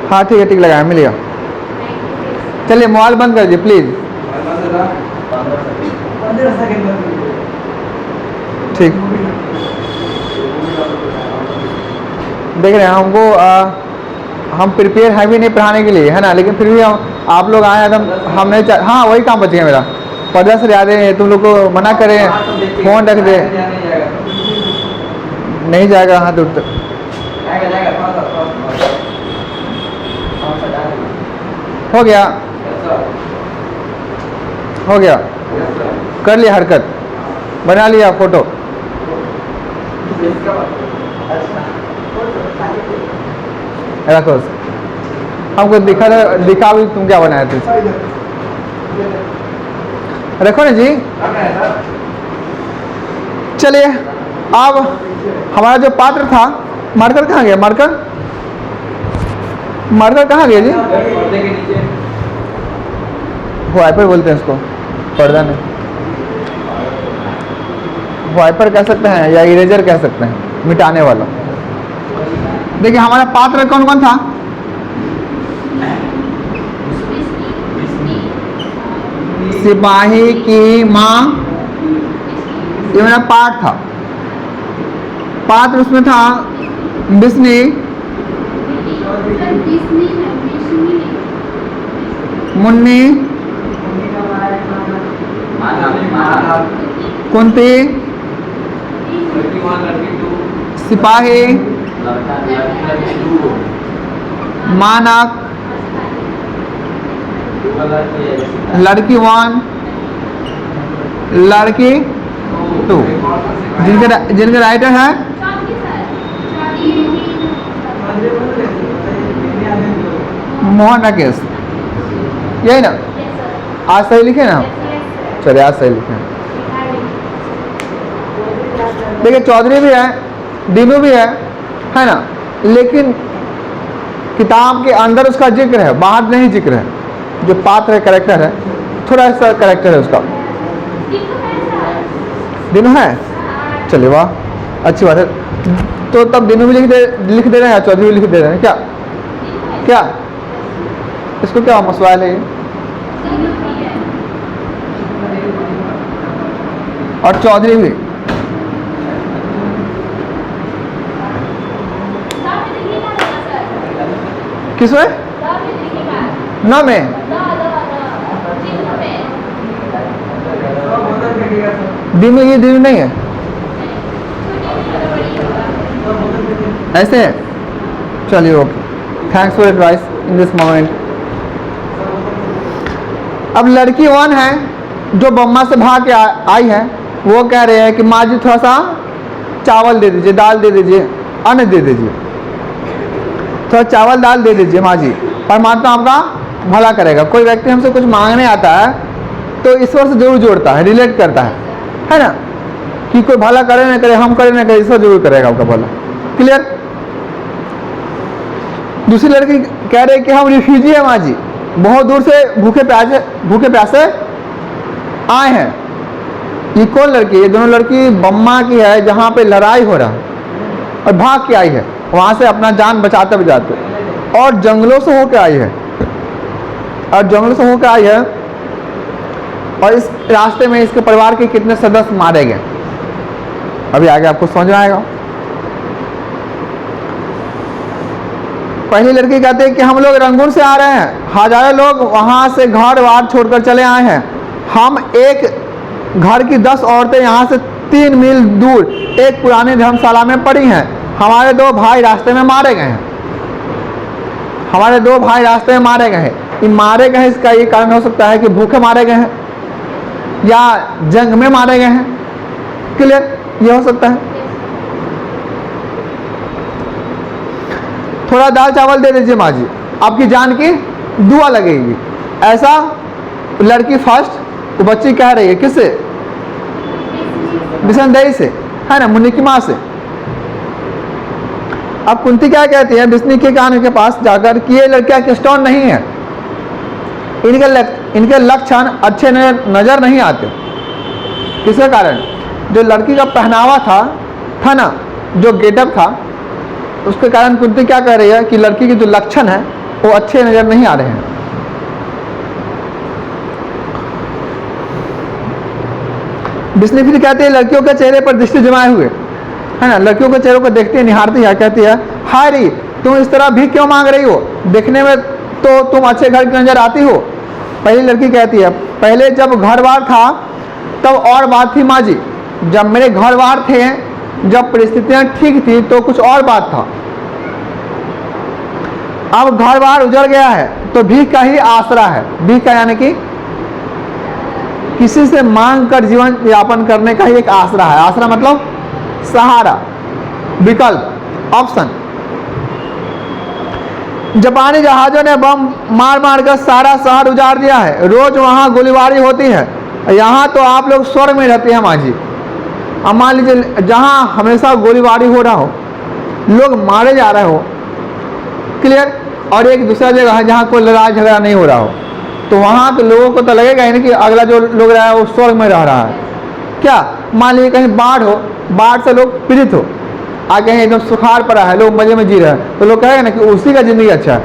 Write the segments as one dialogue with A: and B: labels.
A: हाँ ठीक है, टिक लगाया, मिलेगा। चलिए मोबाइल बंद कर दीजिए प्लीज़। ठीक, देख रहे हैं हमको हम प्रिपेयर है भी नहीं पढ़ाने के लिए, है ना, लेकिन फिर भी हम आप लोग आए एकदम, हम नहीं चाह, हाँ वही काम बच गया मेरा। पर्दा से यादें तुम लोग को मना करें, फ़ोन रख दे, नहीं जाएगा हाथ दूर तक। हो गया, हो गया, कर लिया हरकत, बना लिया फोटो। रखो, हमको दिखा भी तुम क्या बनाए थे। रखो ना जी। चलिए अब हमारा जो पात्र था, मार्कर कहाँ गया, मार्कर कहाँ गया जी? वाइपर बोलते हैं इसको, पर्दा नहीं, वाइपर कह सकते हैं या इरेजर कह सकते हैं, मिटाने वाला। देखिए हमारा पात्र कौन कौन था? सिपाही की माँ, ये मेरा पाठ था। पात्र उसमें था बिस्नी, मुन्नी, कुंती, सिपाही, मानक, लड़की 1, लड़की 2, जिनके राइटर है मोहन राकेश, यही ना? आज सही लिखे ना? चलिए आज सही लिखे। देखिए चौधरी भी है, दीनू भी है ना, लेकिन किताब के अंदर उसका जिक्र है, बाहर नहीं जिक्र है। जो पात्र है, कैरेक्टर है, थोड़ा सा कैरेक्टर है उसका। दीनू है, चलिए वाह, अच्छी बात है। तो तब दीनू भी लिख दे रहे हैं, चौधरी भी लिख दे रहे हैं, क्या क्या इसको क्या मसवाल है? और चौधरी भी किस में? न में दीनू, ये दीनू नहीं है, ऐसे है। चलिए okay, thanks for advice in this moment. अब लड़की 1 है जो बम्मा से भाग के आई है, वो कह रहे हैं कि माँ जी थोड़ा सा चावल दे दीजिए, दाल दे दीजिए, अन्न दे दीजिए, थोड़ा चावल दाल दे दीजिए माँ जी, परमात्मा आपका भला करेगा। कोई व्यक्ति हमसे कुछ मांगने आता है तो ईश्वर से जरूर जोड़ता है, रिलेट करता है ना, कि कोई भला करे ना करे, हम करे ना करे, ईश्वर जरूर करेगा आपका भला। क्लियर? दूसरी लड़की कह रही कि हम रिफ्यूजी है माँ जी, बहुत दूर से भूखे प्यासे आए हैं। ये कौन लड़की? ये दोनों लड़की बम्मा की है, जहाँ पे लड़ाई हो रहा है और भाग के आई है, वहाँ से अपना जान बचाते बचाते, और जंगलों से होकर आई है, और इस रास्ते में इसके परिवार के कितने सदस्य मारे गए, अभी आगे आपको समझ में आएगा। पहली लड़की कहते हैं कि हम लोग रंगून से आ रहे हैं, हजारों लोग वहाँ से घर बार छोड़कर चले आए हैं। हम एक घर की 10 औरतें यहाँ से 3 मील दूर एक पुरानी धर्मशाला में पड़ी हैं। हमारे 2 भाई रास्ते में मारे गए हैं, ये मारे गए हैं, इसका ये कारण हो सकता है कि भूखे मारे गए हैं या जंग में मारे गए हैं। क्लियर? ये हो सकता है। थोड़ा दाल चावल दे दीजिए माँ जी, आपकी जान की दुआ लगेगी। ऐसा लड़की फर्स्ट, तो बच्ची कह रही है किससे? बिसनदेई से, है ना, मुन्नी की माँ से। अब कुंती क्या कहती है बिस्नी के कान के पास जाकर कि ये लड़कियां क्रिस्टोन नहीं है, इनके लक्षण अच्छे नजर नहीं आते। किसके कारण? जो लड़की का पहनावा था ना, जो गेटअप था, उसके कारण कुंती क्या कह रही है कि लड़की के जो लक्षण है वो अच्छे नज़र नहीं आ रहे हैं। बिस्नी फिर कहते हैं लड़कियों के चेहरे पर दृष्टि जमाए हुए, है ना, लड़कियों के चेहरों को देखते हैं, निहारती है, कहती है हाय री तुम इस तरह भी क्यों मांग रही हो, देखने में तो तुम अच्छे घर की नजर आती हो। पहली लड़की कहती है पहले जब घर बार था तब और बात थी माँ जी, जब मेरे घर बार थे, जब परिस्थितियां ठीक थी तो कुछ और बात था, अब घर बार उजड़ गया है तो भीख का ही आसरा है। भीख का यानी कि किसी से मांग कर जीवन यापन करने का ही एक आसरा है। आसरा मतलब सहारा, विकल्प, ऑप्शन। जापानी जहाजों ने बम मार मार कर सारा शहर उजाड़ दिया है, रोज वहां गोलीबारी होती है, यहाँ तो आप लोग स्वर्ग में रहते हैं माँ जी। अब मान लीजिए जहाँ हमेशा गोलीबारी हो रहा हो, लोग मारे जा रहे हो, क्लियर, और एक दूसरा जगह है जहाँ कोई लड़ाई झगड़ा नहीं हो रहा हो, तो वहाँ के लोगों को तो लगेगा ही नहीं कि अगला जो लोग रहा है वो स्वर्ग में रह रहा है। क्या मान लीजिए कहीं बाढ़ हो, बाढ़ से लोग पीड़ित हो, आगे कहीं एकदम सुखाड़ पड़ा है, लोग मजे में जी रहे हैं, तो लोग कहेंगे ना कि उसी का जिंदगी अच्छा है।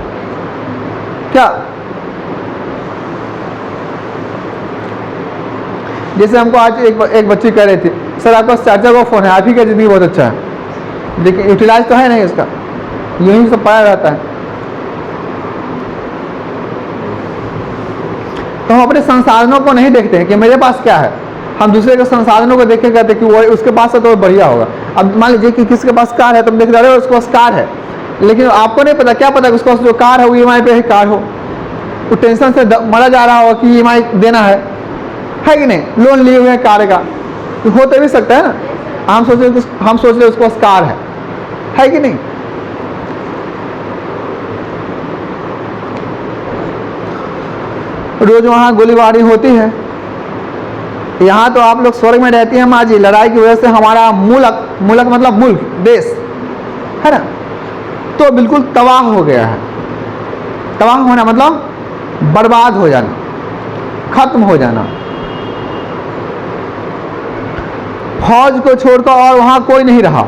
A: क्या जैसे हमको आज एक बच्ची कह रही थी सर आपका चाचा का फ़ोन है, आप ही का ज़िंदगी बहुत अच्छा है, लेकिन यूटिलाइज तो है नहीं इसका, यही सब पाया रहता है। तो हम अपने संसाधनों को नहीं देखते हैं कि मेरे पास क्या है, हम दूसरे के संसाधनों को देख के कहते हैं कि वो उसके पास है तो बढ़िया होगा। अब मान लीजिए कि किसके पास कार है, तुम देख रहे हो उसके पास कार है, लेकिन आपको नहीं पता, क्या पता कि उसके पास जो कार है वो EMI पे ही कार हो, वो टेंशन से मरा जा रहा होगा कि EMI देना है कि नहीं, लोन लिए हुए हैं कार का, तो हो तो भी सकता है ना। हम सोच रहे उसके पास कार है कि नहीं। रोज वहाँ गोलीबारी होती है, यहाँ तो आप लोग स्वर्ग में रहती हैं माँ जी, लड़ाई की वजह से हमारा मुल्क मतलब मुल्क, देश है ना, तो बिल्कुल तबाह हो गया है। तबाह होना मतलब बर्बाद हो जाना, खत्म हो जाना। फौज को छोड़कर और वहाँ कोई नहीं रहा।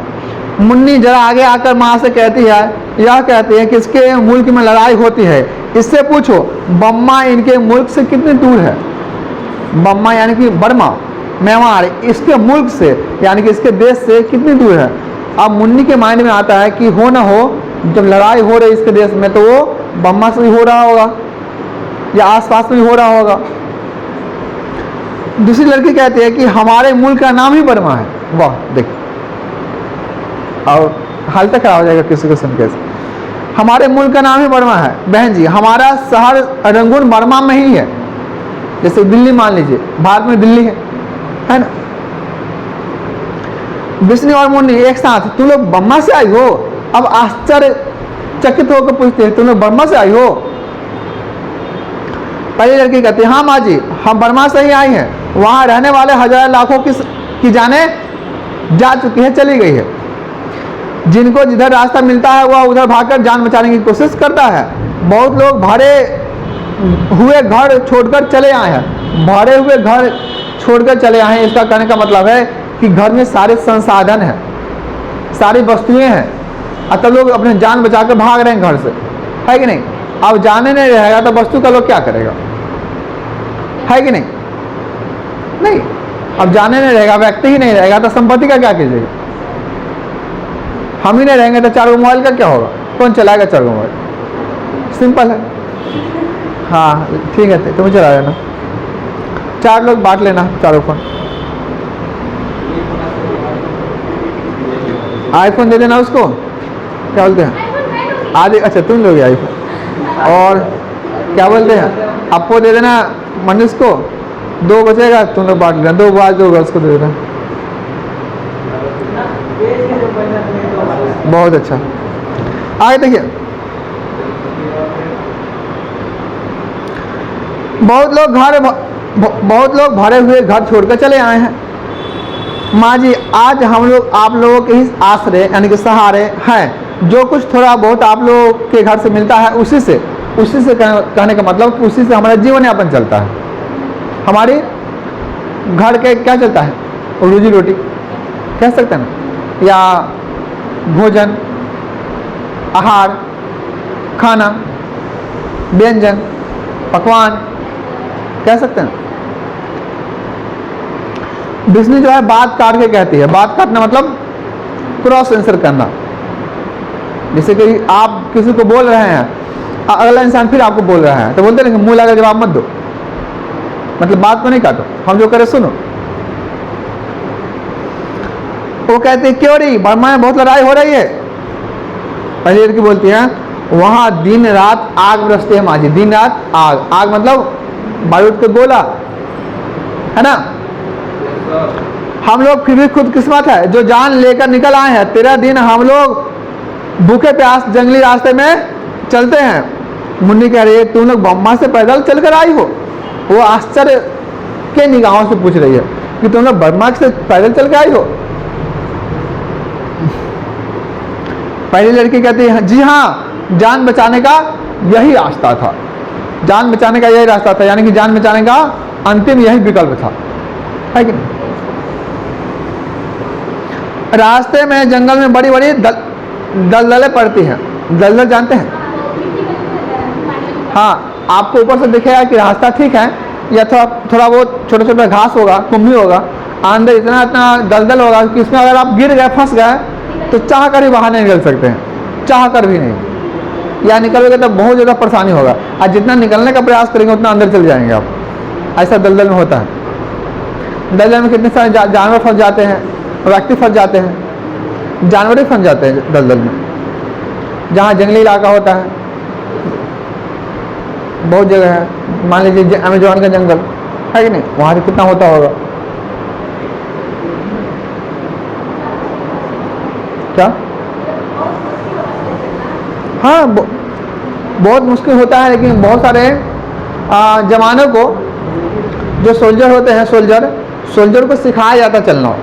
A: मुन्नी जरा आगे आकर माँ से कहती है, यह कहती है कि इसके मुल्क में लड़ाई होती है, इससे पूछो बम्मा इनके मुल्क से कितनी दूर है। बम्मा यानी कि बर्मा, म्यांमार, इसके मुल्क से यानी कि इसके देश से कितनी दूर है। अब मुन्नी के माइंड में आता है कि हो ना हो जब लड़ाई हो रही इसके देश में तो वो बम्मा से भी हो रहा होगा या आसपास में भी हो रहा होगा। दूसरी लड़की कहती है कि हमारे मुल्क का नाम ही बर्मा है। वाह देख, और हालत खराब हो जाएगा किसी को सुन के। हमारे मुल्क का नाम ही बर्मा है। बहन जी हमारा शहर रंगून बर्मा में ही है, जैसे दिल्ली मान लीजिए, भारत में दिल्ली है ना। बिस्नी और मुन्नी एक साथ, तुम लोग बर्मा से आई हो। अब आश्चर्यचकित होकर पूछते हैं तुम लोग बर्मा से आई हो। पहली लड़की कहती है हाँ माँ जी हम बर्मा से ही आई हैं, वहाँ रहने वाले हजारों लाखों की जाने जा चुकी है, चली गई है। जिनको जिधर रास्ता मिलता है वह उधर भागकर जान बचाने की कोशिश करता है। बहुत लोग भरे हुए घर छोड़कर चले आए हैं। भरे हुए घर छोड़कर चले आए हैं, इसका कहने का मतलब है कि घर में सारे संसाधन हैं, सारी वस्तुएं हैं, तब लोग अपने जान बचाकर भाग रहे हैं घर से, है कि नहीं। अब जाने नहीं रहेगा तो वस्तु का लोग क्या करेगा, है कि नहीं। नहीं, अब जाने नहीं रहेगा, व्यक्ति ही नहीं रहेगा तो संपत्ति का क्या कीजिएगा। हम ही नहीं रहेंगे तो 4 मोबाइल का क्या होगा, कौन चलाएगा 4 मोबाइल। सिंपल है। हाँ ठीक है, तुम चला लेना, 4 लोग बांट लेना 4 फोन। आईफोन दे देना उसको, क्या बोलते हैं आदि, अच्छा तुम लोग आईफोन। और क्या बोलते हैं आपको दे देना मनीष को, 2 बचेगा तुम लोग बांट लेना, 2 बार 2 गर्ल्स को दे देना। बहुत अच्छा। आगे देखिए, बहुत लोग भरे हुए घर छोड़कर चले आए हैं। माँ जी आज हम लोग आप लोगों के ही आश्रय यानी कि सहारे हैं, जो कुछ थोड़ा बहुत आप लोगों के घर से मिलता है उसी से कहने का मतलब कि उसी से हमारा जीवन यापन चलता है। हमारी घर के क्या चलता है, रोजी रोटी कह सकते हैं ना, या भोजन, आहार, खाना, व्यंजन, पकवान कह सकते हैं। डिस्नी जो है बात काट के कहती है। बात काटना मतलब क्रॉस आंसर करना। जैसे कि आप किसी को बोल रहे हैं, अगला इंसान फिर आपको बोल रहा है, तो बोलते हैं कि मुंह लगा जवाब मत दो, मतलब बात को नहीं काटो, हम जो करे सुनो। वो कहते हैं क्यों रही बर्मा में बहुत लड़ाई हो रही है। पहली लड़की बोलती है वहां दिन रात आग बरसती है माजी। दिन रात आग, आग मतलब बारूद का गोला है ना। हम लोग फिर भी खुदकिस्मत है जो जान लेकर निकल आए हैं। 13 दिन हम लोग भूखे प्यास जंगली रास्ते में चलते हैं। मुन्नी कह रही है तुम लोग बम्मा से पैदल चलकर आई हो। वो आश्चर्य के निगाहों से पूछ रही है कि तुम लोग बर्मा से पैदल चल के आई हो। पहली लड़की कहती है जी हाँ, जान बचाने का यही रास्ता था। जान बचाने का यही रास्ता था, यानी कि जान बचाने का अंतिम यही विकल्प था, है कि नहीं। रास्ते में जंगल में बड़ी बड़ी दलदलें पड़ती हैं। दलदल जानते हैं? हाँ, आपको ऊपर से दिखेगा कि रास्ता ठीक है, या थोड़ा बहुत छोटा छोटा घास होगा, कुम्भी होगा, अंदर इतना इतना दलदल होगा कि इसमें अगर आप गिर गए, फंस गए, तो चाह कर ही बाहर नहीं निकल सकते हैं, चाह कर भी नहीं। या निकलोगे तो बहुत ज़्यादा परेशानी होगा, और जितना निकलने का प्रयास करेंगे उतना अंदर चले जाएंगे आप। ऐसा दलदल में होता है। दलदल में कितने सारे जानवर फंस जाते हैं, व्यक्ति फंस जाते हैं, जानवर ही फंस जाते हैं दलदल में। जहाँ जंगली इलाका होता है, बहुत जगह है, मान लीजिए अमेजोन का जंगल है कि नहीं, वहाँ से कितना होता होगा। क्या? हाँ, बहुत मुश्किल होता है, लेकिन बहुत सारे जवानों को, जो सोल्जर होते हैं, सोल्जर को सिखाया जाता है चलना,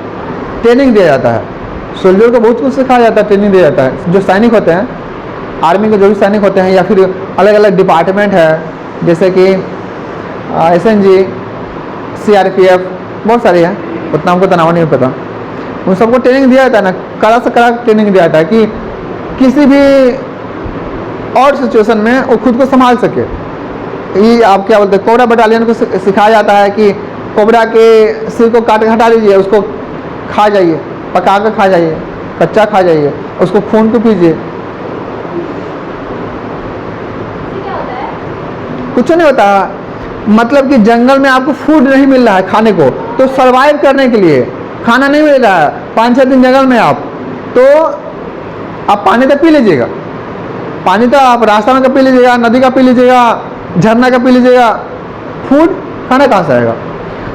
A: ट्रेनिंग दिया जाता है। सोल्जर को बहुत कुछ सिखाया जाता है, ट्रेनिंग दिया जाता है। जो सैनिक होते हैं, आर्मी के जो भी सैनिक होते हैं, या फिर अलग अलग डिपार्टमेंट है, जैसे कि SNG, CRPF, बहुत सारी है, उतना हमको तनाव नहीं पता। उन सबको ट्रेनिंग दिया जाता है ना, कड़ा से कड़ा ट्रेनिंग दिया जाता है कि किसी भी और सिचुएशन में वो खुद को संभाल सके। ये आप क्या बोलते हैं, कोबरा बटालियन को सिखाया जाता है कि कोबरा के सिर को काट के हटा दीजिए, उसको खा जाइए, पका कर खा जाइए, कच्चा खा जाइए, उसको खून को पीजिए। कुछ नहीं होता, मतलब कि जंगल में आपको फूड नहीं मिल रहा है खाने को, तो सरवाइव करने के लिए खाना नहीं मिल रहा है, 5-6 दिन जंगल में आप, तो आप पानी तो पी लीजिएगा, पानी तो आप रास्ता में का पी लीजिएगा, नदी का पी लीजिएगा, झरना का पी लीजिएगा, फूड खाना कहाँ से आएगा।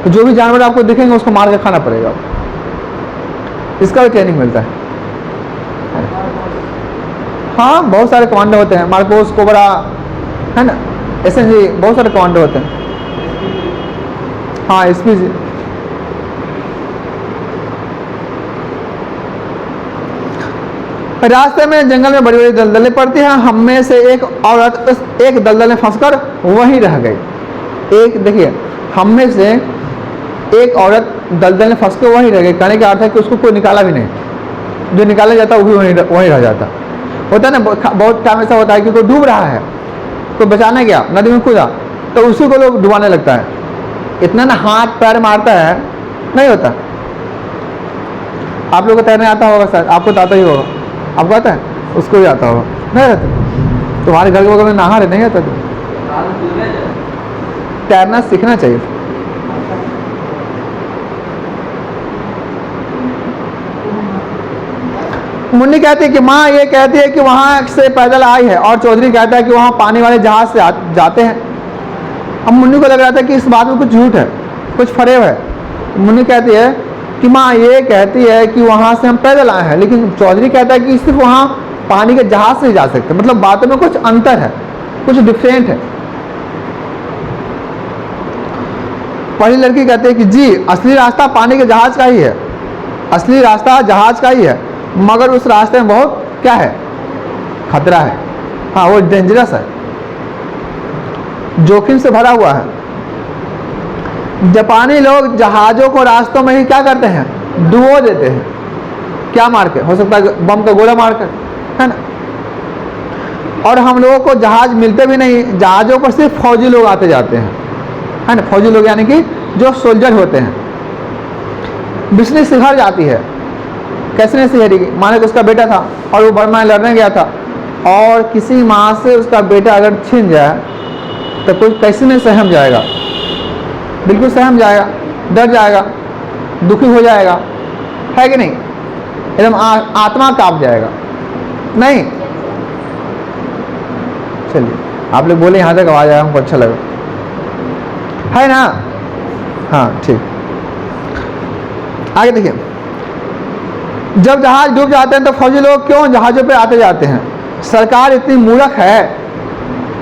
A: तो जो भी जानवर आपको दिखेंगे उसको मार के खाना पड़ेगा। इसका भी ट्रेनिंग मिलता है। हाँ, बहुत सारे कमांडो होते हैं, मार्कोस, कोबरा है ना, SNG, बहुत सारे कमांडो होते हैं। हाँ, SPG। रास्ते में जंगल में बड़ी बड़ी दलदलें पड़ती हैं। हम में से एक औरत उस एक दलदल में फंसकर वहीं रह गई। एक देखिए, हम में से एक औरत दलदल में फंस कर वहीं रह गई। कहने का अर्थ है कि उसको कोई निकाला भी नहीं, जो निकाला जाता वो भी वहीं रह जाता। होता है ना, बहुत टाइम ऐसा होता है कि कोई डूब रहा है, कोई बचाने गया, नदी में कूदा, तो उसी को लोग डुबाने लगता है। इतना ना हाथ पैर मारता है, नहीं होता। आप लोग को तैरने आता होगा शायद, आपको तो आता ही होगा। आपको आता है? उसको भी आता होगा। नहीं आता? तुम्हारे घर के बगल में नहा रहे, नहीं आता? तो तैरना सीखना चाहिए। मुन्नी कहती है कि माँ ये कहती है कि वहाँ से पैदल आई है, और चौधरी कहता है कि वहाँ पानी वाले जहाज से जाते हैं। अब मुन्नी को लग रहा था कि इस बात में कुछ झूठ है, कुछ फरेब है। मुन्नी कहती है कि माँ ये कहती है कि वहाँ से हम पैदल आए हैं, लेकिन चौधरी कहता है कि सिर्फ वहाँ पानी के जहाज से ही जा सकते। मतलब बातों में कुछ अंतर है, कुछ डिफरेंट है। पहली लड़की कहती है कि जी असली रास्ता पानी के जहाज का ही है, असली रास्ता जहाज का ही है, मगर उस रास्ते में बहुत क्या है, खतरा है। हाँ, वो डेंजरस है, जोखिम से भरा हुआ है। जापानी लोग जहाज़ों को रास्तों में ही क्या करते हैं, डुबो देते हैं। क्या मार के? हो सकता है बम का गोला मार कर, है ना। और हम लोगों को जहाज़ मिलते भी नहीं, जहाज़ों पर सिर्फ फौजी लोग आते जाते हैं, है ना। फौजी लोग यानी कि जो सोल्जर होते हैं। बिस्नी सिखर जाती है, कैसे नहीं सिखरेगी? माने कि उसका बेटा था और वो बर्मा में लड़ने गया था, और किसी माँ से उसका बेटा अगर छिन जाए तो कोई कैसे नहीं सहम जाएगा? बिल्कुल सहम जाएगा, डर जाएगा, दुखी हो जाएगा, है कि नहीं? एकदम आत्मा कांप जाएगा, नहीं? चलिए, आप लोग बोले यहाँ तक आवाज़ आया, हमको अच्छा लगा, है ना? हाँ ठीक, आगे देखिए। जब जहाज डूब जाते हैं तो फौजी लोग क्यों जहाज़ों पे आते जाते हैं? सरकार इतनी मूर्ख है।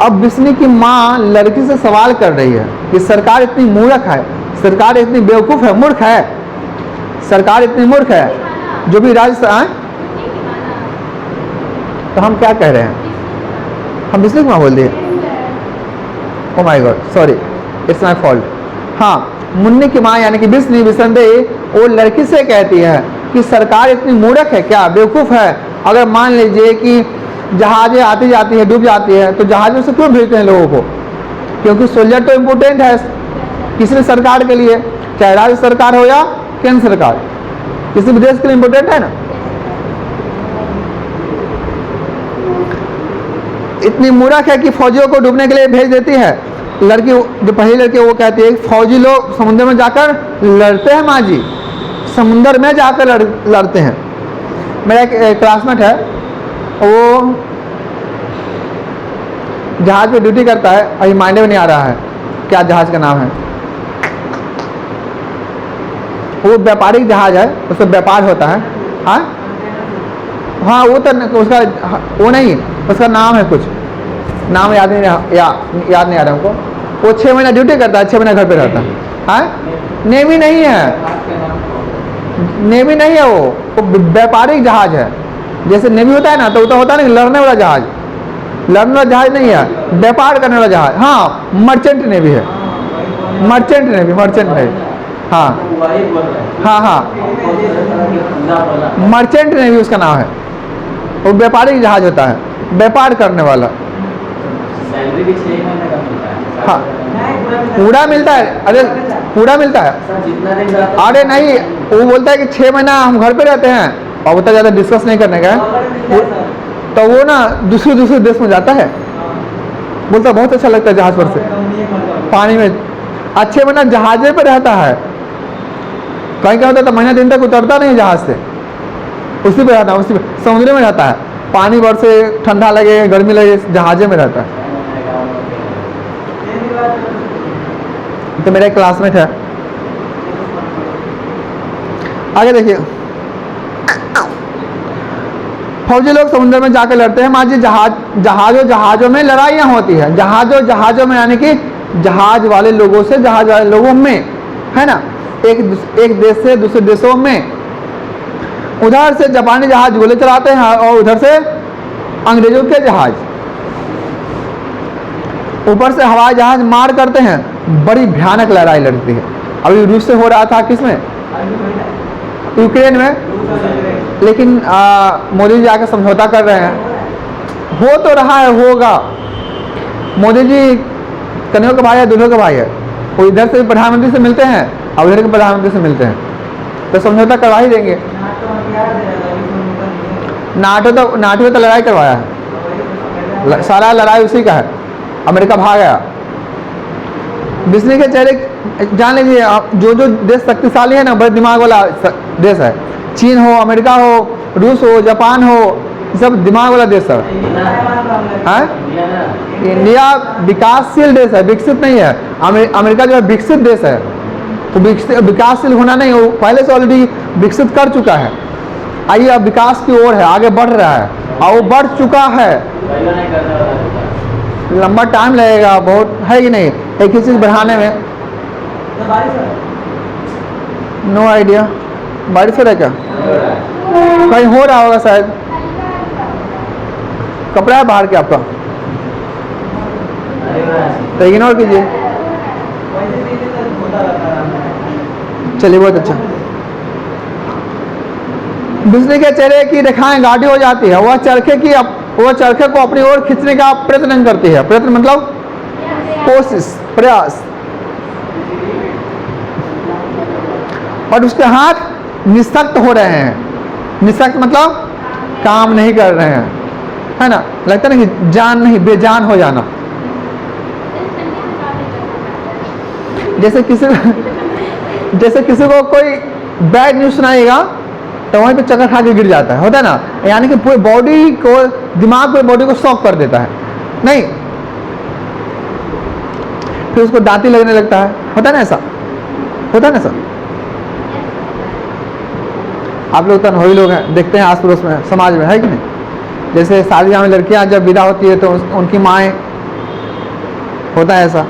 A: अब बिस्नी की माँ लड़की से सवाल कर रही है कि सरकार इतनी मूर्ख है, सरकार इतनी बेवकूफ़ है, मूर्ख है, सरकार इतनी मूर्ख है, जो भी राज्य आए। तो हम क्या कह रहे हैं? हम बिस्नी की माँ बोल दिए। Oh my God, sorry, it's my fault. हाँ, मुन्नी की माँ यानी कि बिस्नी बिसंदेही वो लड़की से कहती है कि सरकार इतनी मूर्ख है क्या, बेवकूफ़ है? अगर मान लीजिए कि जहाज़ें आती जाती है, डूब जाती है, तो जहाज़ों से क्यों भेजते हैं लोगों को? क्योंकि सोल्जर तो इम्पोर्टेंट है किसी भी सरकार के लिए, चाहे राज्य सरकार हो या केंद्र सरकार, किसी भी देश के लिए इम्पोर्टेंट है ना। इतनी मूर्ख है कि फौजियों को डूबने के लिए भेज देती है। लड़की, जो पहली लड़की वो कहती है फौजी लोग समुद्र में जाकर लड़ते हैं माँ जी, समुद्र में जाकर लड़ते हैं। मेरा एक क्लासमेट है, वो जहाज पे ड्यूटी करता है, अभी मायने में नहीं आ रहा है क्या जहाज का नाम है। वो व्यापारिक जहाज है, उसमें व्यापार होता है। हाँ हाँ, वो तो उसका वो नहीं, उसका नाम है कुछ, नाम याद नहीं आ रहा हमको। वो 6 महीना ड्यूटी करता है, 6 महीना घर पे रहता है। हाँ, नेवी नहीं है, नेवी नहीं है, वो व्यापारिक जहाज है। जैसे नेवी होता है ना, तो वो तो होता है ना लड़ने वाला जहाज, लड़ने वाला जहाज नहीं है, व्यापार करने वाला जहाज। हाँ, मर्चेंट नेवी है, मर्चेंट नेवी, मर्चेंट नेवी। हाँ हाँ हाँ, मर्चेंट नेवी उसका नाम है। वो व्यापारिक जहाज होता है, व्यापार करने वाला।
B: सैलरी भी 6 महीने का मिलता है।
A: हाँ, पूरा मिलता है। अरे पूरा मिलता है। अरे नहीं, वो बोलता है कि 6 महीना हम घर पे रहते हैं, और उतना ज़्यादा डिस्कस नहीं करने का है। तो वो ना दूसरे देश में जाता है, बोलता बहुत अच्छा लगता है जहाज पर से पानी में। अच्छे महीना जहाजे पे रहता है। कहीं क्या होता है तो महीना दिन तक उतरता नहीं जहाज से, उसी पे रहता है, उसी पे समुद्र में रहता है। पानी भर से ठंडा लगे गर्मी लगे, जहाजे में रहता है। तो मेरा एक क्लासमेट है। आगे देखिए, फौजी लोग समुद्र में जाकर लड़ते हैं माँ जी। जहाजों में लड़ाइयाँ होती है, जहाजों में यानी कि जहाज वाले लोगों से जहाज वाले लोगों में, है ना। एक देश से दूसरे देशों में, उधर से जापानी जहाज गोले चलाते हैं और उधर से अंग्रेजों के जहाज, ऊपर से हवाई जहाज मार करते हैं। बड़ी भयानक लड़ाई लड़ती है। अभी रूस से हो रहा था, किसमें? यूक्रेन में। लेकिन मोदी जी आके समझौता कर रहे हैं। हो तो रहा है, होगा। मोदी जी कन्हैया का भाई है, दूल्हों का भाई है। वो इधर से प्रधानमंत्री से मिलते हैं और उधर के प्रधानमंत्री से मिलते हैं, तो समझौता करवा ही देंगे। नाटो तो लड़ाई करवाया है, सारा लड़ाई उसी का है। अमेरिका भाग गया। बिस्नी के चेहरे जान लीजिए, जो देश शक्तिशाली है ना, बड़े दिमाग वाला देश है। चीन हो, अमेरिका हो, रूस हो, जापान हो, सब दिमाग वाला देश है। इंडिया विकासशील देश है, विकसित नहीं है। अमेरिका जो है विकसित देश है, तो विकासशील होना नहीं, वो पहले से ऑलरेडी विकसित कर चुका है। आइए अब विकास की ओर है, आगे बढ़ रहा है, और वो बढ़ चुका है। लंबा टाइम लगेगा बहुत, है कि नहीं, एक ही चीज़ बढ़ाने में। नो आइडिया, बारिश हो रहा है क्या? कहीं हो रहा होगा शायद। कपड़ा है बाहर के आपका, तो इग्नोर कीजिए। चलिए, बहुत अच्छा। बिजली के चेहरे की रेखाएं गाढ़ी हो जाती है, वह चरखे की वो चरखे को अपनी ओर खींचने का प्रयत्न करती है। प्रयत्न मतलब कोशिश, प्रयास। और उसके हाथ निशक्त हो रहे हैं। निशक्त मतलब काम नहीं कर रहे हैं, है ना। लगता है ना कि जान नहीं, बेजान हो जाना। जैसे किसी को कोई बैड न्यूज सुनाएगा तो वहीं पे चक्कर खा के गिर जाता है, होता है ना। यानी कि पूरी बॉडी को, दिमाग पूरी बॉडी को शॉक कर देता है, नहीं, फिर उसको दांती लगने लगता है, होता है ना ऐसा, होता है ना सर। आप लोग तो अनुभवी लोग हैं, देखते हैं आस पड़ोस में, समाज में, है कि नहीं। जैसे शादी में लड़कियां जब विदा होती है तो उनकी माएँ, होता है ऐसा।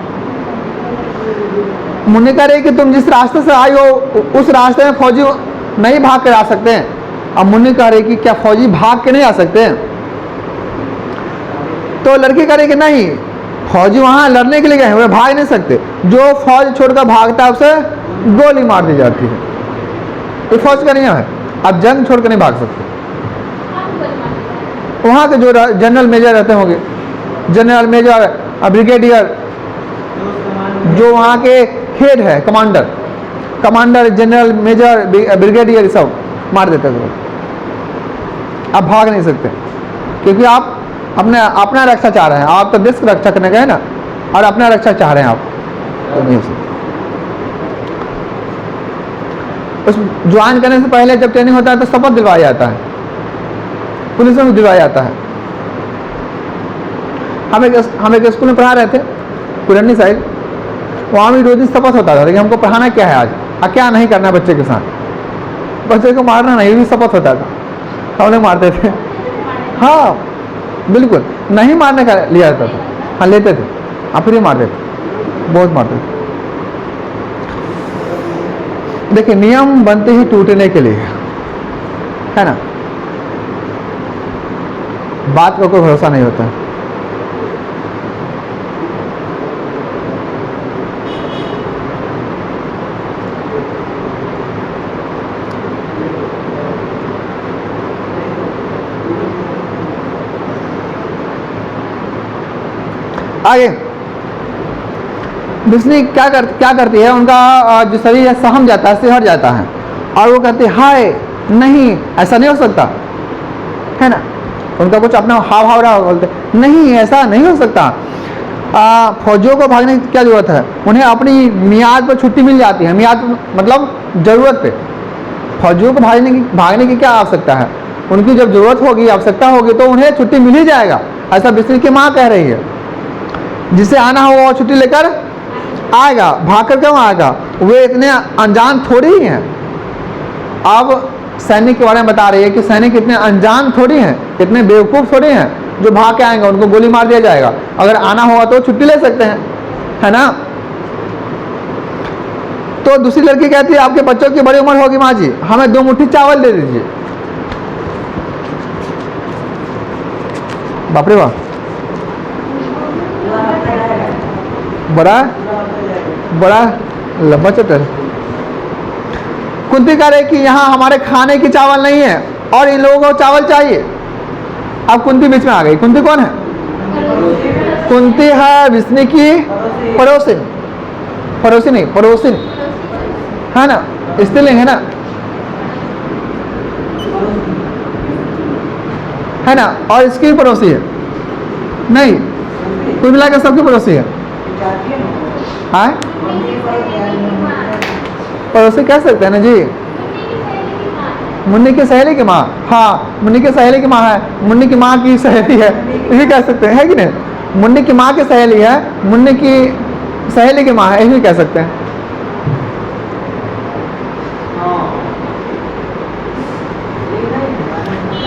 A: मुन्नी कह रही कि तुम जिस रास्ते से आई हो उस रास्ते में फौजी नहीं भाग कर आ सकते हैं। अब मुन्नी कह रही कि क्या फौजी भाग के नहीं आ सकते हैं? तो लड़की कह रही कि नहीं, फौजी वहां लड़ने के लिए गए हैं, वे भाग नहीं सकते। जो फौज छोड़कर भागता है उसे गोली मार दी जाती है। तो फौज का नियम है, आप जंग छोड़कर नहीं भाग सकते। वहां के जो जनरल मेजर रहते होंगे, जनरल मेजर, ब्रिगेडियर, जो वहाँ के हेड है, कमांडर, जनरल, मेजर, ब्रिगेडियर, सब मार देते हैं। आप भाग नहीं सकते क्योंकि आप अपना रक्षा चाह रहे हैं। आप तो देश की रक्षा करने गए ना, और अपना रक्षा चाह रहे हैं आप, तो नहीं हो सकते। उस ज्वाइन करने से पहले जब ट्रेनिंग होता है तो शपथ दिलवाया जाता है, पुलिस में भी दिलवाया जाता है। हम एक स्कूल में पढ़ा रहे थे, पुरानी साइड, वहाँ भी रोज शपथ होता था कि हमको पढ़ाना क्या है आज, क्या नहीं करना है बच्चे के साथ। बच्चे को मारना नहीं, ये भी शपथ होता था, हम लोग मारते थे। हाँ बिल्कुल, नहीं मारने का लिया जाता था, हाँ लेते थे, फिर ही मारते थे, बहुत मारते थे। देखिए नियम बनते ही टूटने के लिए, है ना। बात का कोई भरोसा नहीं होता। आगे दूसरी क्या करती है, उनका जो शरीर है सहम जाता है, सिहर जाता है, और वो कहते हैं हाय नहीं, ऐसा नहीं हो सकता, है ना। उनका कुछ अपना हाव भाव रहा, बोलते नहीं ऐसा नहीं हो सकता। फौजियों को भागने की क्या जरूरत है, उन्हें अपनी मियाद पर छुट्टी मिल जाती है। मियाद मतलब जरूरत पे, फौजियों को भागने की क्या आवश्यकता है। उनकी जब जरूरत होगी, आवश्यकता होगी तो उन्हें छुट्टी मिल ही जाएगा। ऐसा बिस्तर की माँ कह रही है, जिसे आना हो वो छुट्टी लेकर आएगा, भाग कर क्यों आएगा। वे इतने अनजान थोड़ी ही हैं। अब सैनिक के बारे में बता रही है कि सैनिक इतने अनजान थोड़ी हैं, इतने बेवकूफ़ थोड़ी हैं जो भाग के आएंगे, उनको गोली मार दिया जाएगा। अगर आना होगा तो छुट्टी ले सकते हैं, है ना। तो दूसरी लड़की कहती है आपके बच्चों की बड़ी उम्र होगी माँ जी, हमें 2 मुट्ठी चावल दे दीजिए। बाप रे वाह, बड़ा लंबा चैप्टर। कुंती कह रहे कि यहाँ हमारे खाने की चावल नहीं है और इन लोगों को चावल चाहिए। अब कुंती बीच में आ गई। कुंती कौन है? कुंती है विष्णु की पड़ोसिन, है ना, स्त्रीलिंग है ना, है ना। और इसकी पड़ोसी है नहीं, कुल मिलाकर सबकी पड़ोसी है। हाँ पड़ोसी कह सकते हैं ना जी। मुन्नी की सहेली की माँ, हाँ मुन्नी की सहेली की माँ है, मुन्नी की माँ की सहेली है, ये कह सकते हैं, है कि नहीं। मुन्नी की माँ की सहेली है, मुन्नी की सहेली की माँ है, ये कह सकते हैं।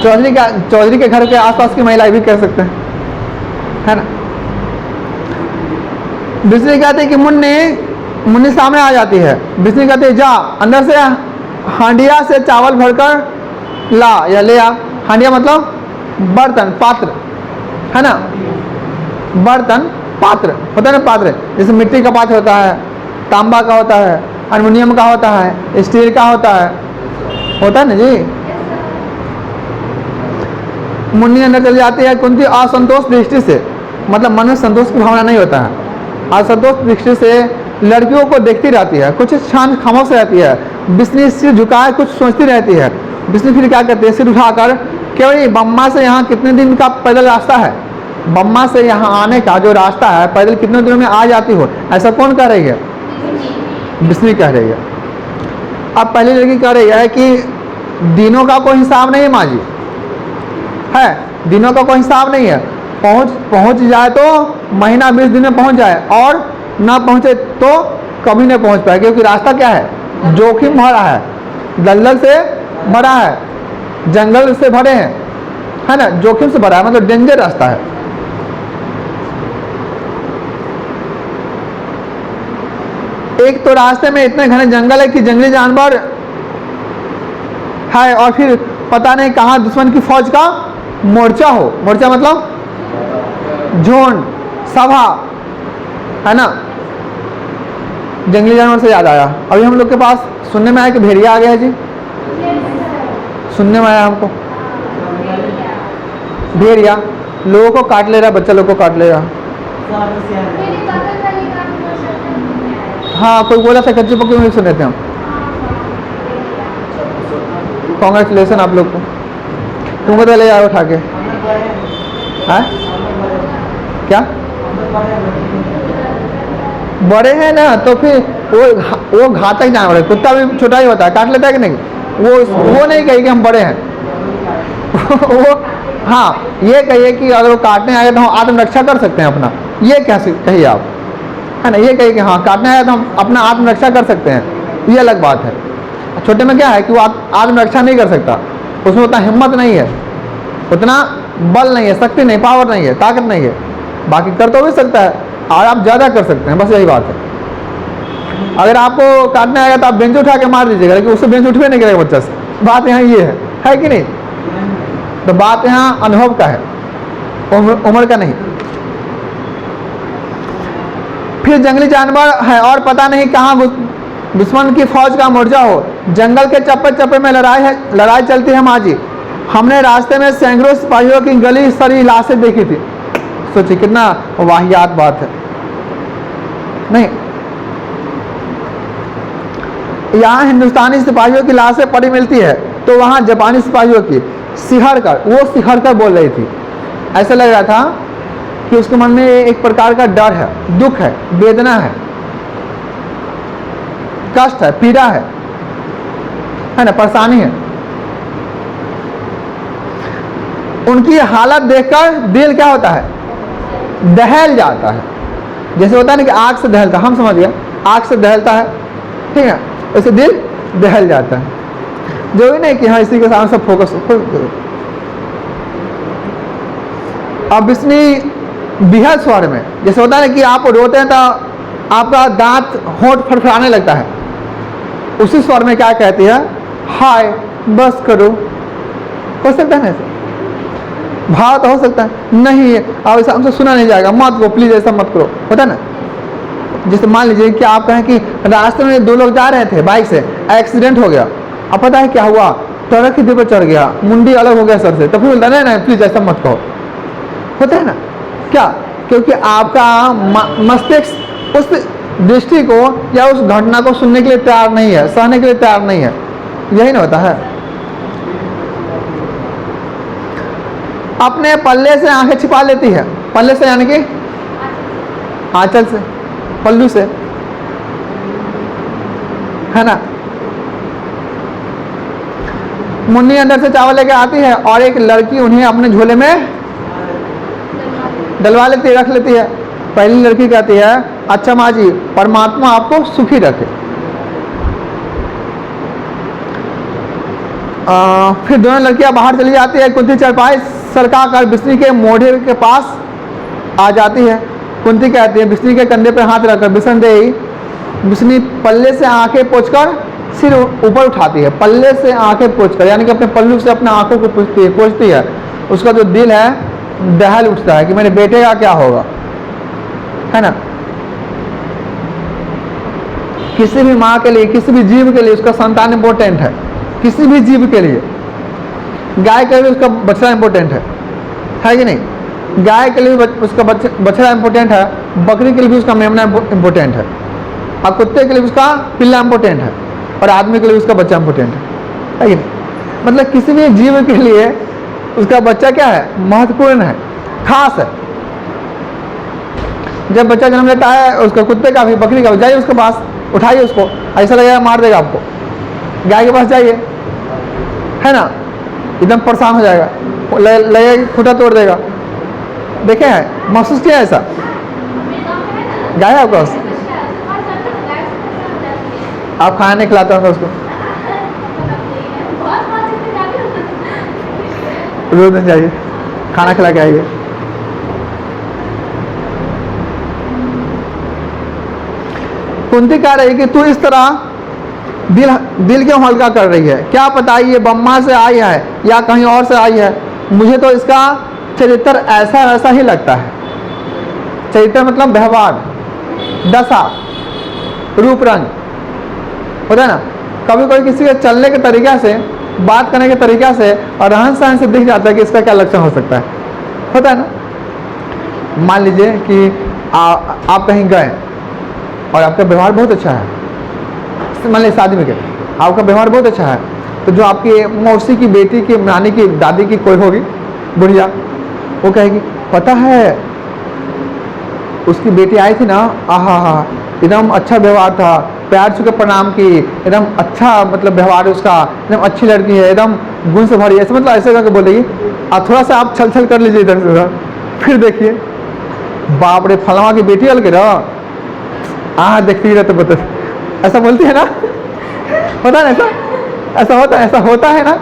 A: चौधरी के घर के आसपास की महिला भी कह सकते हैं, है ना। दूसरी कहते हैं कि मुन्नी सामने आ जाती है। विष्णु कहते हैं जा अंदर से हांडिया से चावल भरकर ला या ले आ। हांडिया मतलब बर्तन, पात्र, है ना। बर्तन पात्र होता है ना, पात्र जैसे मिट्टी का पात्र होता है, तांबा का होता है, एल्युमिनियम का होता है, स्टील का होता है ना जी। मुन्नी अंदर चली जाती है। कुंती असंतोष दृष्टि से, मतलब मन में संतोष की भावना नहीं होता है। असंतोष दृष्टि से लड़कियों को देखती रहती है, कुछ क्षण खामोश रहती है। बिस्नी सिर झुकाए कुछ सोचती रहती है। बिस्नी फिर क्या करती है, सिर उठाकर केवल बम्मा से यहाँ कितने दिन का पैदल रास्ता है, बम्मा से यहाँ आने का जो रास्ता है पैदल कितने दिनों में आ जाती हो, ऐसा कौन कह रही है? बिस्नी कह रही है। अब पहली लड़की कह रही है कि दिनों का कोई हिसाब नहीं है माँ जी, है दिनों का कोई हिसाब नहीं है। पहुँच जाए तो महीना 20 दिन में पहुँच जाए, और ना पहुँचे तो कभी नहीं पहुँच पाए, क्योंकि रास्ता क्या है, जोखिम भरा है, दलदल से भरा है, जंगल से भरे हैं, है ना, जोखिम से भरा है, मतलब डेंजर रास्ता है। एक तो रास्ते में इतने घने जंगल है कि जंगली जानवर है, और फिर पता नहीं कहाँ दुश्मन की फौज का मोर्चा हो। मोर्चा मतलब झुंड, सभा, है ना। जंगली जानवर से याद आया, अभी हम लोग के पास सुनने में आया कि भेड़िया आ गया है जी, सुनने में आया हमको। भेड़िया लोगों को काट ले रहा, बच्चा लोग को काट ले रहा। हाँ, कोई बोला था कच्चे पक्के में सुने थे हम। कॉन्ग्रेचुलेसन आप लोग को, तुमको तो ले जाओ उठा के। हाँ क्या बड़े हैं ना, तो फिर वो घातक जानवर है। कुत्ता भी छोटा ही होता है, काट लेता है कि नहीं, वो नहीं कही कि हम बड़े हैं। वो हाँ ये कहिए कि अगर वो काटने आए तो हम आत्मरक्षा कर सकते हैं अपना, ये कैसे कहिए आप, है ना। ये कहिए कि हाँ काटने आया तो हम अपना आत्मरक्षा कर सकते हैं, ये अलग बात है। छोटे में क्या है कि वो आत्मरक्षा नहीं कर सकता, उसमें उतना हिम्मत नहीं है, उतना बल नहीं है, शक्ति नहीं, पावर नहीं है, ताकत नहीं है। बाकी कर तो भी सकता है, और आप ज़्यादा कर सकते हैं, बस यही बात है। अगर आपको काटने आएगा तो आप बेंच उठा के मार दीजिएगा, लेकिन उससे बेंच उठवे नहीं करेगा बच्चा से। बात यहाँ ये है कि नहीं। तो बात यहाँ अनुभव का है, उम्र का नहीं। फिर जंगली जानवर है, और पता नहीं कहाँ दुश्मन की फौज का मोर्चा हो। जंगल के चप्पे चप्पे में लड़ाई चलती है माँ जी। हमने रास्ते में सैकड़ों सिपाहियों की गली सड़ी लाशें देखी थी। सोचिए कितना वाहियात बात है, नहीं। यहाँ हिंदुस्तानी सिपाहियों की लाशें पड़ी मिलती है, तो वहाँ जापानी सिपाहियों की सिहर कर बोल रही थी। ऐसा लग रहा था कि उसके मन में एक प्रकार का डर है, दुख है, वेदना है, कष्ट है, पीड़ा है ना, परेशानी है। उनकी हालत देखकर दिल क्या होता है, दहल जाता है। जैसे होता है ना कि आग से दहलता, हम समझ गए, आग से दहलता है, ठीक है, वैसे दिल दहल जाता है। जो भी नहीं कि हाँ इसी के सामने सब फोकस। अब इसमें बिहद स्वर में जैसे होता है ना कि आप रोते हैं तो आपका दांत होंठ फड़फड़ाने लगता है, उसी स्वर में क्या कहती है, हाय बस करो। हो सकता है ना ऐसे भाव तो हो सकता है, नहीं अब ऐसा हमसे सुना नहीं जाएगा, मत करो प्लीज, ऐसा मत करो, होता है ना। जैसे मान लीजिए कि आप कहें कि रास्ते में दो लोग जा रहे थे बाइक से, एक्सीडेंट हो गया, अब पता है क्या हुआ, ट्रक ही पर चढ़ गया, मुंडी अलग हो गया सर से, तो फिर बोलता नहीं प्लीज ऐसा मत कहो, होता है ना। क्या, क्योंकि आपका मस्तिष्क उस दृष्टि को या उस घटना को सुनने के लिए तैयार नहीं है, सहने के लिए तैयार नहीं है, यही ना होता है। अपने पल्ले से आंखें छिपा लेती है, पल्ले से यानी कि आंचल से, पल्लू से, है ना। मुन्नी अंदर से चावल लेके आती है और एक लड़की उन्हें अपने झोले में डलवा लेती है, रख लेती है। पहली लड़की कहती है, अच्छा माँ जी परमात्मा आपको सुखी रखे। फिर दोनों लड़कियां बाहर चली जाती है। कुंती चारपाई सरका कर बिस्नी के मोढ़े के पास आ जाती है। कुंती कहती है, बिस्नी के कंधे पर हाथ रखकर बिस्नी पल्ले से आंखें पोंछकर सिर ऊपर उठाती है, पल्ले से आंखें पोंछकर, यानी कि अपने पल्लू से अपने आंखों को पोंछती है। उसका जो दिल है दहल उठता है कि मेरे बेटे का क्या होगा, है ना। किसी भी माँ के लिए, किसी भी जीव के लिए उसका संतान इंपॉर्टेंट है, किसी भी जीव के लिए, गाय के लिए उसका बच्चा इंपॉर्टेंट है। है कि नहीं? गाय के लिए भी उसका बछड़ा इम्पोर्टेंट है, बकरी के लिए भी उसका मेमना इम्पोर्टेंट है, और कुत्ते के लिए भी उसका पिल्ला इम्पोर्टेंट है, और आदमी के लिए उसका बच्चा इम्पोर्टेंट है कि नहीं? मतलब किसी भी जीव के लिए उसका बच्चा क्या है? महत्वपूर्ण है, खास है। जब बच्चा जन्म लेता है उसका कुत्ते का भी, बकरी का भी, जाइए उसके पास, उठाइए उसको, ऐसा लगेगा मार देगा आपको। गाय के पास जाइए, है ना, एकदम परेशान हो जाएगा, लगेगा खूंटा तोड़ देगा। देखे हैं, महसूस किया ऐसा? गाय है आपका? आप खाना नहीं खिलाते होंगे उसको, रोज दिन जाइए खाना खिला के आइए। कुंती कह रही कि तू इस तरह दिल क्यों हल्का कर रही है? क्या पता ये ब्रह्मा से आई है या कहीं और से आई है, मुझे तो इसका चरित्र ऐसा ऐसा ही लगता है। चरित्र मतलब व्यवहार, दशा, रूप रंग होता है ना। कभी कोई किसी के चलने के तरीका से, बात करने के तरीका से और रहन सहन से दिख जाता है कि इसका क्या लक्षण हो सकता है, होता है ना। मान लीजिए कि आप कहीं गए और आपका व्यवहार बहुत अच्छा है, मान लीजिए शादी में गए, आपका व्यवहार बहुत अच्छा है, तो जो आपकी मौसी की बेटी की, नानी की, दादी की कोई होगी बुढ़िया, वो कहेगी पता है उसकी बेटी आई थी ना, आहा हा, एकदम अच्छा व्यवहार था, पैर छू के प्रणाम की, एकदम अच्छा मतलब व्यवहार है उसका, एकदम अच्छी लड़की है, एकदम गुण से भरी है, ऐसे मतलब ऐसे करके बोलेगी। और थोड़ा सा आप छल छल कर लीजिए इधर से उधर, फिर देखिए बाप रे फलवा की बेटी हल के रहा, हाँ देखती रहते बता, ऐसा बोलती है ना, होता है ना ऐसा, ऐसा होता है, ऐसा होता है ना,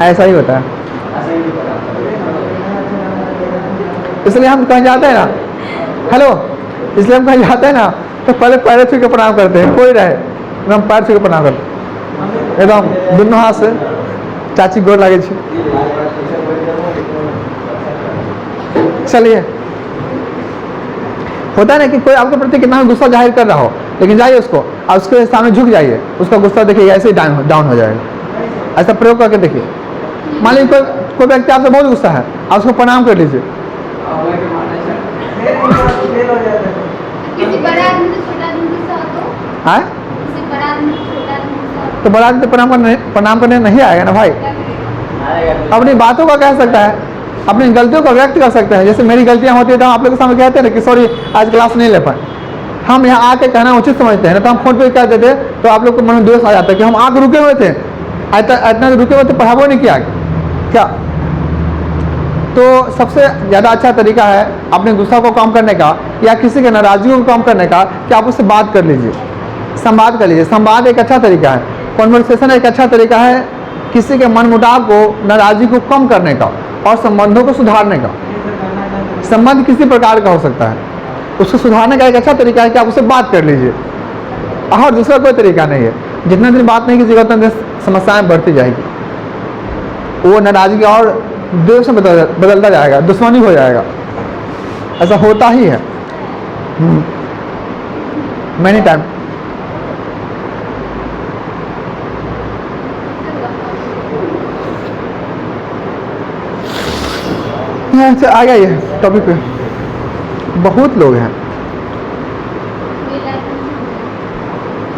A: ऐसा ही होता है। इसलिए हम कहीं जाते हैं ना, हेलो, इसलिए हम कहीं जाते हैं ना तो पहले पैर छू के प्रणाम करते हैं, कोई रहे एकदम पैर छू के प्रणाम करते हैं, एकदम दोनों हाथ से, चाची गोर लागे छी। चलिए, होता है ना कि कोई आपके प्रति कितना गुस्सा जाहिर कर रहा हो, लेकिन जाइए उसको और उसके सामने झुक जाइए, उसका गुस्सा देखिए ऐसे ही डाउन हो जाएगा। ऐसा प्रयोग करके देखिए। मान लीजिए कोई व्यक्ति आपसे बहुत गुस्सा है, आप उसको प्रणाम कर लीजिए। हाँ, तो बड़ा आदमी प्रणाम करने नहीं आएगा ना भाई। अपनी बातों का कह सकता है, अपनी गलतियों का व्यक्त कर सकते हैं। जैसे मेरी गलतियां होती है तो आप लोग के सामने कहते हैं ना कि सॉरी आज क्लास नहीं ले पाए, हम यहाँ आके कहना उचित समझते हैं ना, तो हम फोन पे कह देते तो आप लोग को मन में द्वेष आ जाता है कि हम आगे रुके हुए थे, इतना रुके हुए थे, पढ़ाबो नहीं किया क्या। तो सबसे ज़्यादा अच्छा तरीका है अपने गुस्सा को कम करने का या किसी के नाराज़गी को कम करने का कि आप उससे बात कर लीजिए, संवाद कर लीजिए। संवाद एक अच्छा तरीका है, कॉन्वर्सेशन एक अच्छा तरीका है किसी के मन मुटाव को, नाराज़गी को कम करने का और संबंधों को सुधारने का। संबंध किसी प्रकार का हो सकता है, उसको सुधारने का एक अच्छा तरीका है कि आप उससे बात कर लीजिए, और दूसरा कोई तरीका नहीं है। जितना दिन बात नहीं कीजिएगा उतना दिन समस्याएं बढ़ती जाएगी, वो नाराज़गी और द्वेष में बदलता जाएगा, दुश्मनी हो जाएगा। ऐसा होता ही है मैनी टाइम। आ गया ये टॉपिक पे, बहुत लोग हैं,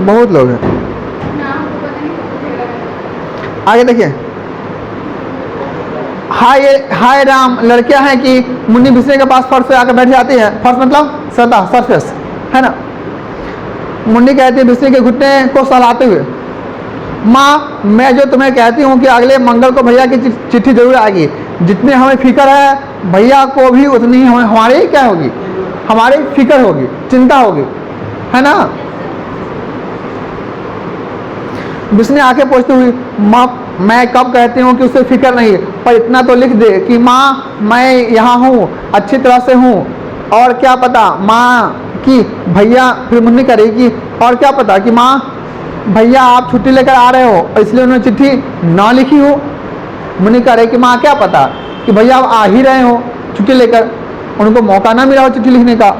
A: बहुत लोग हैं। आगे देखिए, हाय राम लड़कियां हैं कि मुन्नी बिस्ने के पास फर्श पे आकर बैठ जाती है। फर्श मतलब सतह, सरफेस, है ना। मुन्नी कहती है बिस्ने के घुटने को सहलाते हुए, माँ मैं जो तुम्हें कहती हूँ कि अगले मंगल को भैया की चिट्ठी जरूर आएगी। जितनी हमें फिक्र है भैया को भी उतनी ही हमारी क्या होगी, हमारी फिक्र होगी, चिंता होगी, है ना। बिस्ने आके पूछती हुई, माँ मैं कब कहती हूँ कि उससे फिक्र नहीं, पर इतना तो लिख दे कि माँ मैं यहाँ हूँ, अच्छी तरह से हूँ, और क्या पता माँ कि भैया, फिर मुन्नी करेगी और क्या पता कि माँ भैया आप छुट्टी लेकर आ रहे हो इसलिए उन्होंने चिट्ठी ना लिखी हो। मुन्नी कह रही कि माँ क्या पता कि भैया आप आ ही रहे हो छुट्टी लेकर, उनको मौका ना मिला हो चिट्ठी लिखने का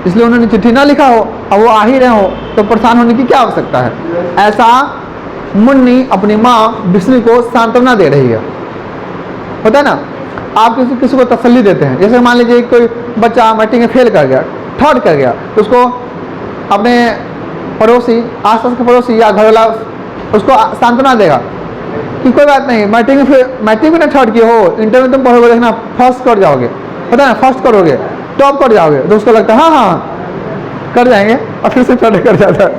A: इसलिए उन्होंने चिट्ठी ना लिखा हो, और वो आ ही रहे हो तो परेशान होने की क्या आवश्यकता है। ऐसा मुन्नी अपनी माँ बिस्नी को सांत्वना दे रही है, होता है ना। आप किसी को तसल्ली देते हैं। जैसे मान लीजिए कोई बच्चा मैट्रिक में फेल कर गया, थर्ड कर गया, तो उसको अपने पड़ोसी, आसपास के पड़ोसी या घर वाला उसको सांत्वना देगा कि कोई बात नहीं, मैट्रिक में ना थर्ड किए हो, इंटर में तुम पढ़ोगे, देखना फर्स्ट कर जाओगे, पता है फर्स्ट करोगे, टॉप कर जाओगे। तो उसको लगता है हाँ हाँ कर जाएंगे, और फिर से थर्ड कर जाता है।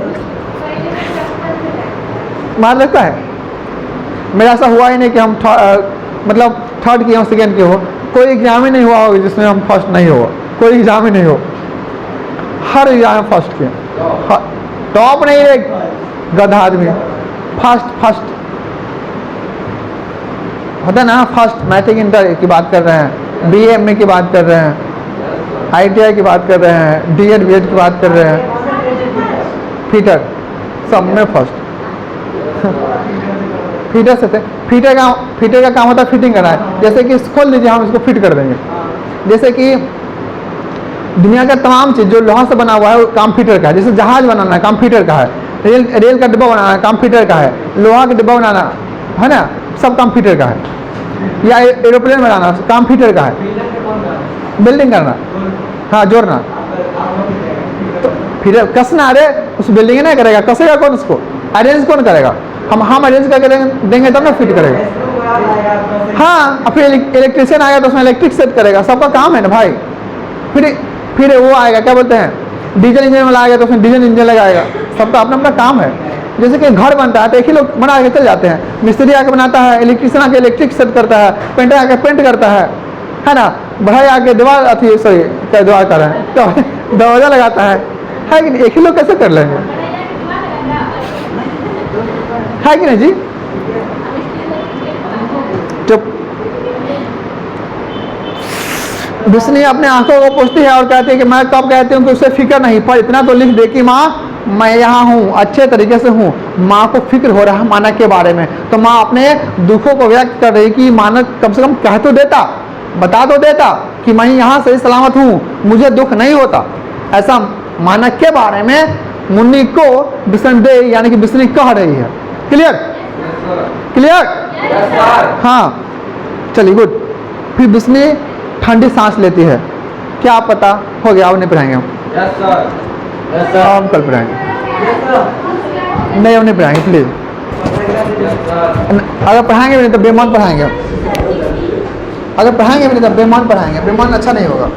A: मार लगता है। मेरा ऐसा हुआ ही नहीं कि हम मतलब थर्ड किए हो, सेकेंड किए हो। कोई एग्जाम ही नहीं हुआ होगा जिसमें हम फर्स्ट नहीं हो, कोई एग्जाम ही नहीं हो, हर एग्जाम में फर्स्ट किए। टॉप नहीं रे गधा आदमी, फर्स्ट होता है ना, फर्स्ट। मैट्रिक इंटर की बात कर रहे हैं, BA MA की बात कर रहे हैं, ITI की बात कर रहे हैं, D.Ed B.Ed की बात कर रहे हैं, फीटर सब में फर्स्ट। फीटर से फीटर का काम होता है फिटिंग करना है। जैसे कि खोल लीजिए, हम इसको फिट कर देंगे। जैसे कि दुनिया का तमाम चीज़ जो लोहा से बना हुआ है वो काम फिटर का है। जैसे जहाज बनाना है काम फिटर का है, रेल का डिब्बा बनाना है काम फिटर का है, लोहा का डिब्बा बनाना है ना सब काम फिटर का है, या एरोप्लेन बनाना काम फिटर का है, बिल्डिंग करना, हाँ जोड़ना। तो फिर कसना, अरे उस बिल्डिंग नहीं करेगा, कसेगा कौन उसको, अरेंज कौन करेगा? हम अरेंज करके देंगे तब ना फिट करेगा। हाँ, फिर इलेक्ट्रिशियन आएगा तो उसमें इलेक्ट्रिक सेट करेगा, सबका काम है ना भाई। फिर वो आएगा, क्या बोलते हैं, डीजल इंजन वाला आएगा तो उसमें डीजल इंजन लगाएगा, सबका अपना अपना काम है। जैसे कि घर बनता है तो एक ही लोग बना के चल जाते हैं, मिस्त्री आके बनाता है, इलेक्ट्रिशियन आके इलेक्ट्रिक सेट करता है, पेंटर आके पेंट करता है ना, भाई आके दीवार अथी सॉरी क्या दीवार कर रहे हैं तो दरवाजा लगाता है कि नहीं? एक ही लोग कैसे कर लेंगे, है कि नहीं जी? चुप। विष्णु अपने आंखों को पूछती है और कहती है कि मैं कब कहती हूँ कि उसे फिक्र नहीं, पर इतना तो लिख दे कि माँ मैं यहाँ हूँ, अच्छे तरीके से हूँ। माँ को फिक्र हो रहा है मानक के बारे में, तो माँ अपने दुखों को व्यक्त कर रही कि मानक कम से कम कह तो देता, बता तो देता कि मैं यहाँ सही सलामत हूँ, मुझे दुख नहीं होता। ऐसा मानक के बारे में मुन्नी को विष्णुदेव यानी कि विष्णु कह रही है। Clear clear? हाँ चलिए गुड। फिर विष्णु ठंडी सांस लेती है, क्या पता हो गया, अब नहीं पढ़ाएंगे हम कल पढ़ाएंगे, नहीं अब नहीं पढ़ाएंगे प्लीज। अगर पढ़ाएंगे भी नहीं तो बेमान पढ़ाएंगे, अगर पढ़ाएंगे भी नहीं तो बेमान पढ़ाएंगे, बेमान अच्छा नहीं होगा।